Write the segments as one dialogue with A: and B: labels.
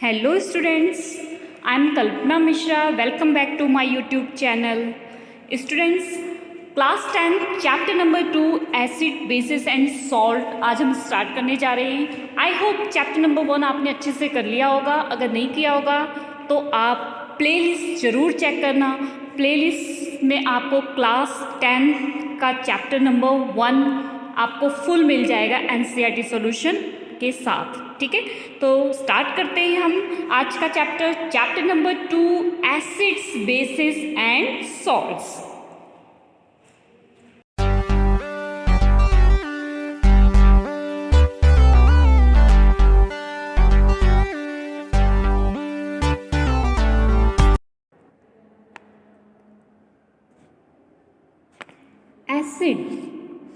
A: Hello students, I am Kalpana Mishra. Welcome back to my YouTube channel. Students, class 10 chapter number 2 acid bases and salt आज हम start करने जा रहे हैं. I hope chapter number 1 आपने अच्छे से कर लिया होगा. अगर नहीं किया होगा तो आप प्लेलिस्ट ज़रूर चेक करना. प्लेलिस्ट में आपको क्लास 10 का चैप्टर नंबर 1 आपको फुल मिल जाएगा एनसीईआरटी सॉल्यूशन के साथ. ठीक है, तो स्टार्ट करते हैं हम आज का chapter number 2 acids bases and salts.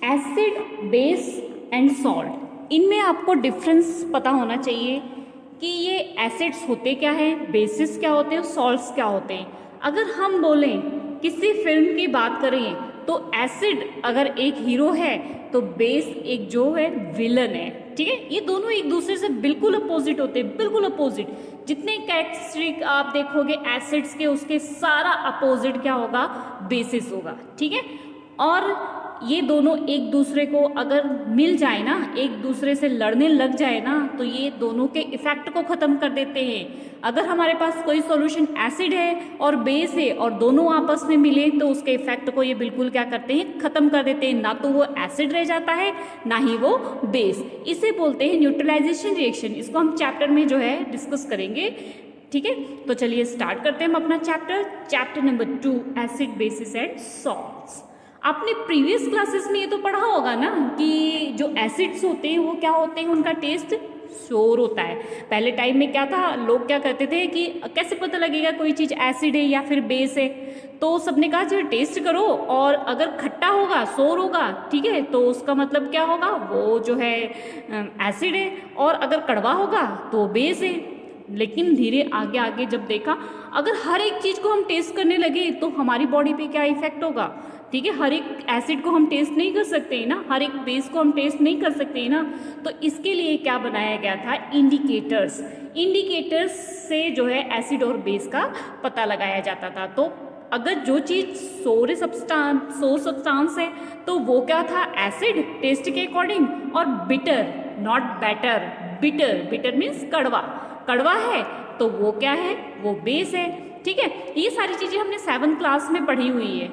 A: Acid base and salt, इनमें आपको डिफरेंस पता होना चाहिए कि ये एसिड्स होते क्या हैं, बेसिस क्या होते हैं, सॉल्ट्स क्या होते हैं. अगर हम बोलें किसी फिल्म की बात करें तो एसिड अगर एक हीरो है तो बेस एक जो है विलन है. ठीक है, ये दोनों एक दूसरे से बिल्कुल अपोजिट होते हैं, बिल्कुल अपोजिट. जितने कैरेक्टरिस्टिक आप देखोगे एसिड्स के, उसके सारा अपोजिट क्या होगा, बेसिस होगा. ठीक है, और ये दोनों एक दूसरे को अगर मिल जाए ना, एक दूसरे से लड़ने लग जाए ना, तो ये दोनों के इफेक्ट को ख़त्म कर देते हैं. अगर हमारे पास कोई सॉल्यूशन एसिड है और बेस है और दोनों आपस में मिले तो उसके इफेक्ट को ये बिल्कुल क्या करते हैं, ख़त्म कर देते हैं. ना तो वो एसिड रह जाता है ना ही वो बेस. इसे बोलते हैं न्यूट्रलाइजेशन रिएक्शन. इसको हम चैप्टर में जो है डिस्कस करेंगे. ठीक है, तो चलिए स्टार्ट करते हैं हम अपना chapter number 2 acid basis and salts. आपने प्रीवियस क्लासेस में ये तो पढ़ा होगा ना कि जो एसिड्स होते हैं वो क्या होते हैं, उनका टेस्ट शोर होता है. पहले टाइम में क्या था, लोग क्या कहते थे कि कैसे पता लगेगा कोई चीज़ एसिड है या फिर बेस है. तो सबने कहा जो टेस्ट करो और अगर खट्टा होगा, शोर होगा, ठीक है, तो उसका मतलब क्या होगा, वो जो है एसिड है. और अगर कड़वा होगा तो बेस है. लेकिन धीरे आगे आगे जब देखा, अगर हर एक चीज़ को हम टेस्ट करने लगे तो हमारी बॉडी पे क्या इफेक्ट होगा. ठीक है, हर एक एसिड को हम टेस्ट नहीं कर सकते हैं ना, हर एक बेस को हम टेस्ट नहीं कर सकते हैं ना. तो इसके लिए क्या बनाया गया था, इंडिकेटर्स. इंडिकेटर्स से जो है एसिड और बेस का पता लगाया जाता था. तो अगर जो चीज़ सोर सब्सटेंस है तो वो क्या था, एसिड टेस्ट के अकॉर्डिंग. और bitter, not batter, bitter means कड़वा है तो वो क्या है, वो बेस है. ठीक है, ये सारी चीज़ें हमने 7th क्लास में पढ़ी हुई है.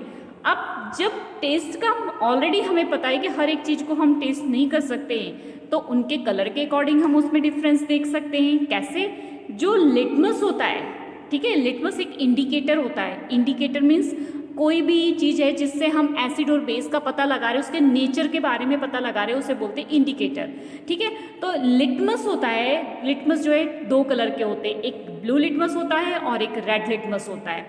A: अब जब टेस्ट का ऑलरेडी हमें पता है कि हर एक चीज़ को हम टेस्ट नहीं कर सकते हैं, तो उनके कलर के अकॉर्डिंग हम उसमें डिफरेंस देख सकते हैं. कैसे, जो लिटमस होता है, ठीक है, लिटमस एक इंडिकेटर होता है. इंडिकेटर मीन्स कोई भी चीज़ है जिससे हम एसिड और बेस का पता लगा रहे हैं, उसके नेचर के बारे में पता लगा रहे हैं, उसे बोलते हैं इंडिकेटर. ठीक है, तो लिटमस होता है, लिटमस जो है 2 कलर के होते हैं, एक ब्लू लिटमस होता है और एक रेड लिटमस होता है.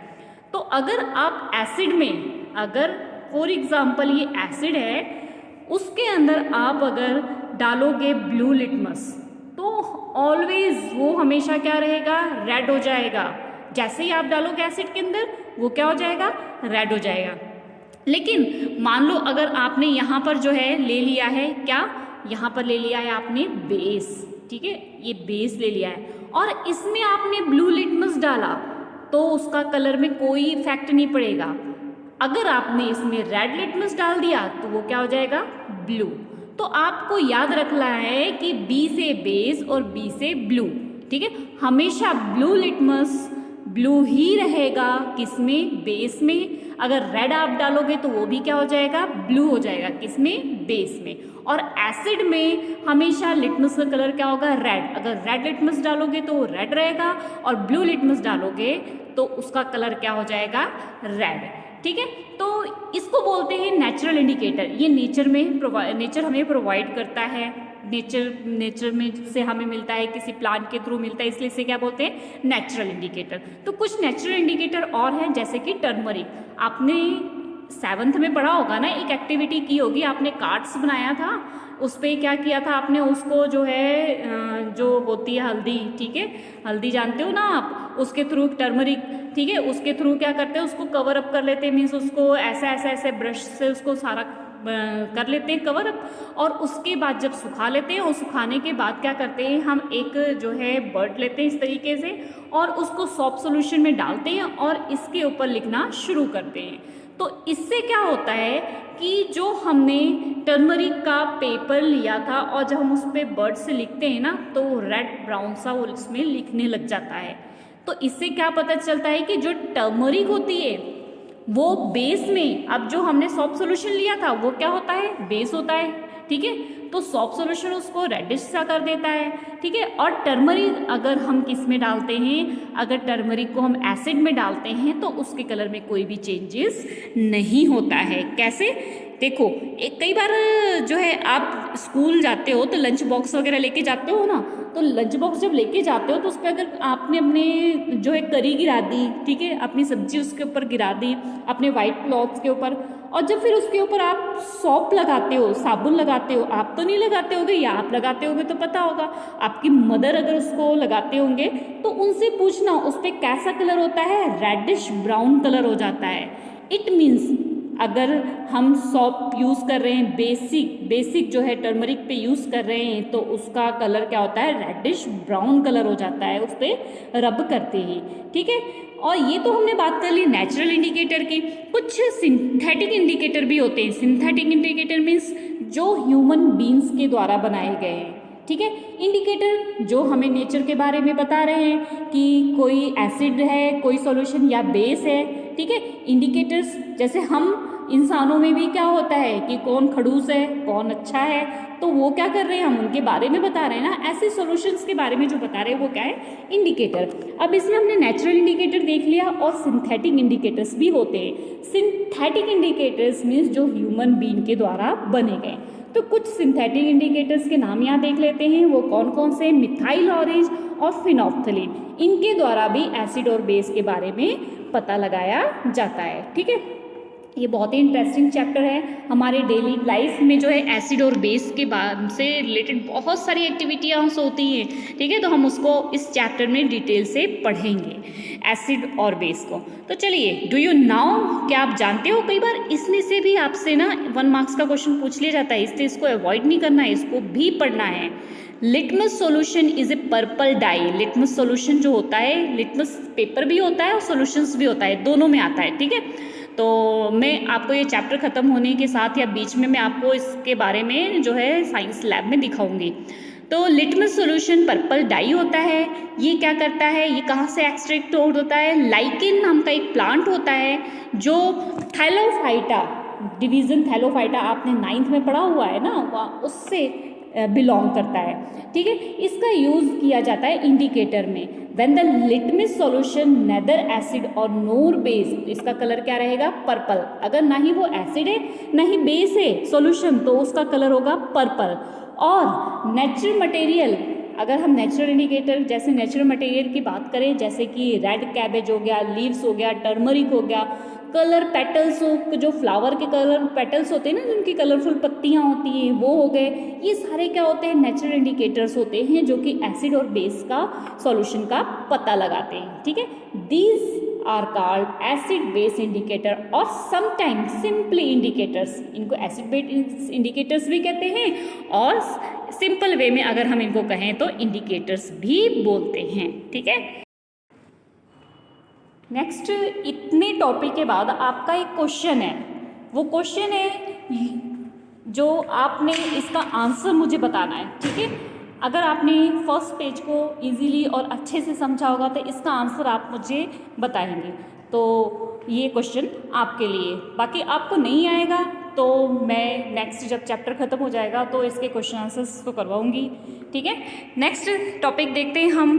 A: तो अगर आप एसिड में, अगर फॉर एग्जाम्पल ये एसिड है, उसके अंदर आप अगर डालोगे ब्लू लिटमस तो ऑलवेज वो हमेशा क्या रहेगा, रेड हो जाएगा. जैसे ही आप डालोगे एसिड के अंदर वो क्या हो जाएगा, रेड हो जाएगा. लेकिन मान लो अगर आपने यहाँ पर जो है ले लिया है, क्या यहाँ पर ले लिया है आपने बेस. ठीक है, ये बेस ले लिया है और इसमें आपने ब्लू लिटमस डाला तो उसका कलर में कोई इफेक्ट नहीं पड़ेगा. अगर आपने इसमें रेड लिटमस डाल दिया तो वो क्या हो जाएगा, ब्लू. तो आपको याद रखना है कि बी से बेस और बी से ब्लू. ठीक है, हमेशा ब्लू लिटमस ब्लू ही रहेगा, किसमें, बेस में. अगर रेड आप डालोगे तो वो भी क्या हो जाएगा, ब्लू हो जाएगा, किसमें, बेस में. और एसिड में हमेशा लिटमस का कलर क्या होगा, रेड. अगर रेड लिटमस डालोगे तो वो रेड रहेगा और ब्लू लिटमस डालोगे तो उसका कलर क्या हो जाएगा, रेड. ठीक है, तो इसको बोलते हैं नेचुरल इंडिकेटर. ये नेचर हमें प्रोवाइड करता है. नेचर में से हमें मिलता है, किसी प्लांट के थ्रू मिलता है, इसलिए इसे क्या बोलते हैं, नेचुरल इंडिकेटर. तो कुछ नेचुरल इंडिकेटर और हैं, जैसे कि टर्मरिक. आपने 7th में पढ़ा होगा ना, एक एक्टिविटी की होगी, आपने कार्ड्स बनाया था, उस पर क्या किया था आपने, उसको जो है जो होती है हल्दी, ठीक है, हल्दी जानते हो ना आप, उसके थ्रू टर्मरिक, ठीक है, उसके थ्रू क्या करते हैं, उसको कवर अप कर लेते हैं. मीन्स उसको ऐसे ब्रश से उसको सारा कर लेते हैं कवर अप, और उसके बाद जब सुखा लेते हैं, और सुखाने के बाद क्या करते हैं हम एक जो है बर्ड लेते हैं इस तरीके से, और उसको सॉफ्ट सॉल्यूशन में डालते हैं और इसके ऊपर लिखना शुरू करते हैं। तो इससे क्या होता है कि जो हमने टर्मरिक का पेपर लिया था और जब हम उस पर बर्ड से लिखते हैं ना तो रेड ब्राउन सा वो इसमें लिखने लग जाता है। तो इससे क्या पता चलता है कि जो टर्मरिक होती है वो बेस में, अब जो हमने सॉफ्ट सॉल्यूशन लिया था वो क्या होता है, बेस होता है, ठीक है। तो सॉफ्ट सॉल्यूशन उसको रेडिश सा कर देता है, ठीक है। और टर्मरिक अगर हम किस में डालते हैं, अगर टर्मरिक को हम एसिड में डालते हैं तो उसके कलर में कोई भी चेंजेस नहीं होता है। कैसे, देखो एक कई बार जो है आप स्कूल जाते हो तो लंच बॉक्स वगैरह लेके जाते हो ना, तो लंच बॉक्स जब लेके जाते हो तो उस पर अगर आपने अपने जो है करी गिरा दी, ठीक है, अपनी सब्जी उसके ऊपर गिरा दी अपने वाइट क्लॉथ्स के ऊपर, और जब फिर उसके ऊपर आप सॉप लगाते हो, साबुन लगाते हो, आप तो नहीं लगाते होगे, या आप लगाते होगे तो पता होगा, आपकी मदर अगर उसको लगाते होंगे तो उनसे पूछना उस पर कैसा कलर होता है, रेडिश ब्राउन कलर हो जाता है। इट मीन्स अगर हम सॉप यूज़ कर रहे हैं, बेसिक जो है टर्मरिक पे यूज़ कर रहे हैं, तो उसका कलर क्या होता है, रेडिश ब्राउन कलर हो जाता है उस पर रब करते ही, ठीक है। और ये तो हमने बात कर ली नेचुरल इंडिकेटर की। कुछ सिंथेटिक इंडिकेटर भी होते हैं। सिंथेटिक इंडिकेटर मीन्स जो ह्यूमन बींग्स के द्वारा बनाए गए हैं, ठीक है। इंडिकेटर जो हमें नेचर के बारे में बता रहे हैं कि कोई एसिड है, कोई सॉल्यूशन या बेस है, ठीक है। इंडिकेटर्स जैसे हम इंसानों में भी क्या होता है कि कौन खड़ूस है, कौन अच्छा है, तो वो क्या कर रहे हैं, हम उनके बारे में बता रहे हैं ना। ऐसे सॉल्यूशंस के बारे में जो बता रहे हैं वो क्या है, इंडिकेटर। अब इसमें हमने नेचुरल इंडिकेटर देख लिया और सिंथेटिक इंडिकेटर्स भी होते हैं। सिंथेटिक इंडिकेटर्स मीन्स जो ह्यूमन बीइंग के द्वारा बने गए। तो कुछ सिंथेटिक इंडिकेटर्स के नाम यहाँ देख लेते हैं, वो कौन कौन से, मिथाइल ऑरेंज और फिनोल्फ्थलीन। इनके द्वारा भी एसिड और बेस के बारे में पता लगाया जाता है, ठीक है। ये बहुत ही इंटरेस्टिंग चैप्टर है। हमारे डेली लाइफ में जो है एसिड और बेस के बाद से रिलेटेड बहुत सारी एक्टिविटियाँ होती हैं, ठीक है। तो हम उसको इस चैप्टर में डिटेल से पढ़ेंगे, एसिड और बेस को। तो चलिए, डू यू नाउ, क्या आप जानते हो, कई बार इसमें से भी आपसे ना 1 मार्क्स का क्वेश्चन पूछ लिया जाता है, इसलिए इसको अवॉइड नहीं करना है, इसको भी पढ़ना है। Litmus solution is a purple dye. Litmus solution जो होता है, लिटमस पेपर भी होता है और सॉल्यूशंस भी होता है, दोनों में आता है, ठीक है। तो मैं आपको ये चैप्टर ख़त्म होने के साथ या बीच में मैं आपको इसके बारे में जो है साइंस लैब में दिखाऊंगी। तो लिटमस सॉल्यूशन पर्पल डाई होता है। ये क्या करता है, ये कहाँ से एक्सट्रैक्ट होता है, लाइकेन नाम का एक प्लांट होता है जो थैलोफाइटा, डिवीजन थैलोफाइटा आपने 9th में पढ़ा हुआ है ना, उससे बिलोंग करता है, ठीक है। इसका यूज़ किया जाता है इंडिकेटर में। When the litmus solution neither acid और नोर बेस, इसका कलर क्या रहेगा, पर्पल। अगर ना ही वो एसिड है ना ही बेस है सॉल्यूशन, तो उसका कलर होगा पर्पल। और नेचुरल मटेरियल, अगर हम नेचुरल इंडिकेटर जैसे नेचुरल मटेरियल की बात करें, जैसे कि रेड कैबेज हो गया, लीव्स हो गया, टर्मरिक हो गया, कलर पेटल्स हो, जो फ्लावर के कलर पेटल्स होते हैं ना, जिनकी कलरफुल पत्तियां होती हैं, वो हो गए। ये सारे क्या होते हैं, नेचुरल इंडिकेटर्स होते हैं जो कि एसिड और बेस का सॉल्यूशन का पता लगाते हैं, ठीक है। These are called acid base indicator और समटाइम्स सिंपली इंडिकेटर्स। इनको एसिड बेस इंडिकेटर्स भी कहते हैं और सिंपल वे में अगर हम इनको कहें तो इंडिकेटर्स भी बोलते हैं, ठीक है। नेक्स्ट, इतने टॉपिक के बाद आपका एक क्वेश्चन है, वो क्वेश्चन है जो आपने इसका आंसर मुझे बताना है, ठीक है। अगर आपने फर्स्ट पेज को इजीली और अच्छे से समझा होगा तो इसका आंसर आप मुझे बताएंगे, तो ये क्वेश्चन आपके लिए। बाकी आपको नहीं आएगा तो मैं नेक्स्ट जब चैप्टर ख़त्म हो जाएगा तो इसके क्वेश्चन आंसर्स तो करवाऊंगी, ठीक है। नेक्स्ट टॉपिक देखते हैं हम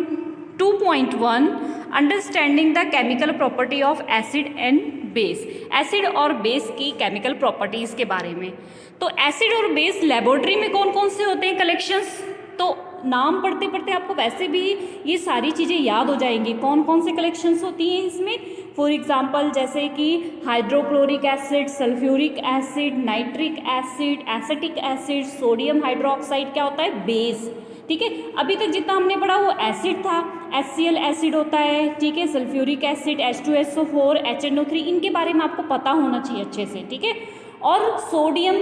A: 2.1 understanding the chemical property of acid and base. Acid और बेस की केमिकल प्रॉपर्टीज़ के बारे में। तो एसिड और बेस लेबोरेटरी में कौन कौन से होते हैं कलेक्शंस, तो नाम पढ़ते पढ़ते आपको वैसे भी ये सारी चीज़ें याद हो जाएंगी, कौन कौन से कलेक्शंस होती हैं इसमें। फॉर एग्जांपल जैसे कि hydrochloric acid, sulphuric acid, nitric acid, acetic acid, sodium hydroxide क्या होता है, बेस, ठीक है। अभी तक जितना हमने पढ़ा वो एसिड था, HCl एसिड होता है, ठीक है, सल्फ्यूरिक एसिड, H2SO4, HNO3, इनके बारे में आपको पता होना चाहिए अच्छे से, ठीक है। और सोडियम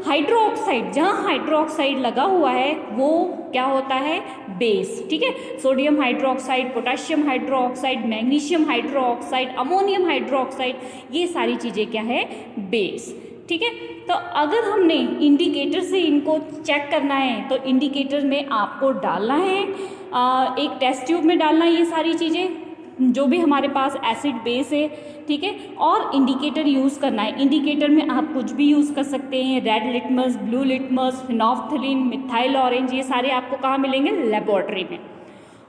A: हाइड्रोक्साइड, जहाँ हाइड्रोक्साइड लगा हुआ है वो क्या होता है, बेस। ठीक है, sodium hydroxide, potassium hydroxide, magnesium hydroxide, ammonium hydroxide, ये सारी चीज़ें क्या है, बेस। ठीक है, तो अगर हमने इंडिकेटर से इनको चेक करना है तो इंडिकेटर में आपको डालना है, एक टेस्ट ट्यूब में डालना है ये सारी चीज़ें जो भी हमारे पास एसिड बेस है। ठीक है, और इंडिकेटर यूज़ करना है। इंडिकेटर में आप कुछ भी यूज़ कर सकते हैं, red litmus, blue litmus, phenolphthalein, methyl orange, ये सारे आपको कहाँ मिलेंगे, लेबोरेटरी में।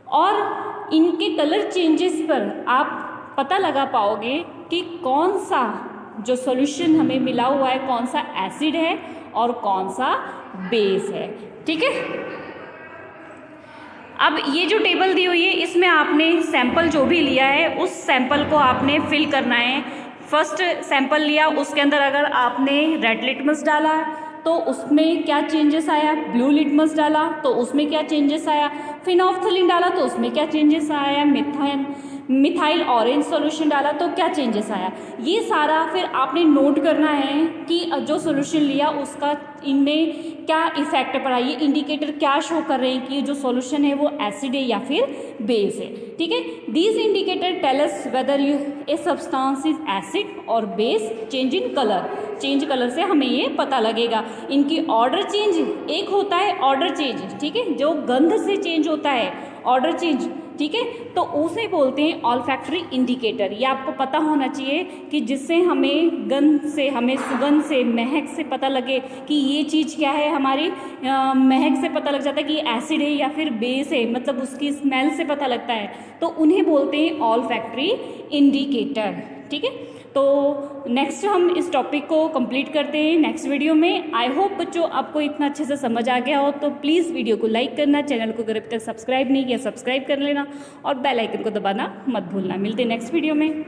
A: और इनके कलर चेंजेस पर आप पता लगा पाओगे कि कौन सा जो सॉल्यूशन हमें मिला हुआ है, कौन सा एसिड है और कौन सा बेस है। ठीक है, अब ये जो टेबल दी हुई है इसमें आपने सैंपल जो भी लिया है उस सैंपल को आपने फिल करना है। फर्स्ट सैंपल लिया, उसके अंदर अगर आपने रेड लिटमस डाला तो उसमें क्या चेंजेस आया, ब्लू लिटमस डाला तो उसमें क्या चेंजेस आया, फिनोल्फ्थलीन डाला तो उसमें क्या चेंजेस आया, मिथाइल ऑरेंज सॉल्यूशन डाला तो क्या चेंजेस आया, ये सारा फिर आपने नोट करना है कि जो सॉल्यूशन लिया उसका इनमें क्या इफेक्ट पड़ा, ये इंडिकेटर क्या शो कर रहे हैं कि जो सॉल्यूशन है वो एसिड है या फिर बेस है। ठीक है, these indicator tell us whether a substance is acid और base. Change in colour, change colour से हमें ये पता लगेगा। इनकी ऑर्डर चेंज, एक होता है ऑर्डर चेंज, ठीक है, जो गंध से चेंज होता है ऑर्डर चेंज, ठीक है, तो उसे बोलते हैं ऑल्फैक्टरी इंडिकेटर। ये आपको पता होना चाहिए कि जिससे हमें गंध से, हमें सुगंध से, महक से पता लगे कि ये चीज़ क्या है, हमारी महक से पता लग जाता है कि ये एसिड है या फिर बेस है, मतलब उसकी स्मेल से पता लगता है, तो उन्हें बोलते हैं ऑल्फैक्टरी इंडिकेटर। ठीक है, तो नेक्स्ट हम इस टॉपिक को कंप्लीट करते हैं नेक्स्ट वीडियो में। आई होप बच्चों आपको इतना अच्छे से समझ आ गया हो, तो प्लीज़ वीडियो को लाइक करना, चैनल को अगर अभी तक सब्सक्राइब नहीं किया सब्सक्राइब कर लेना और बेल आइकन को दबाना मत भूलना। मिलते हैं नेक्स्ट वीडियो में।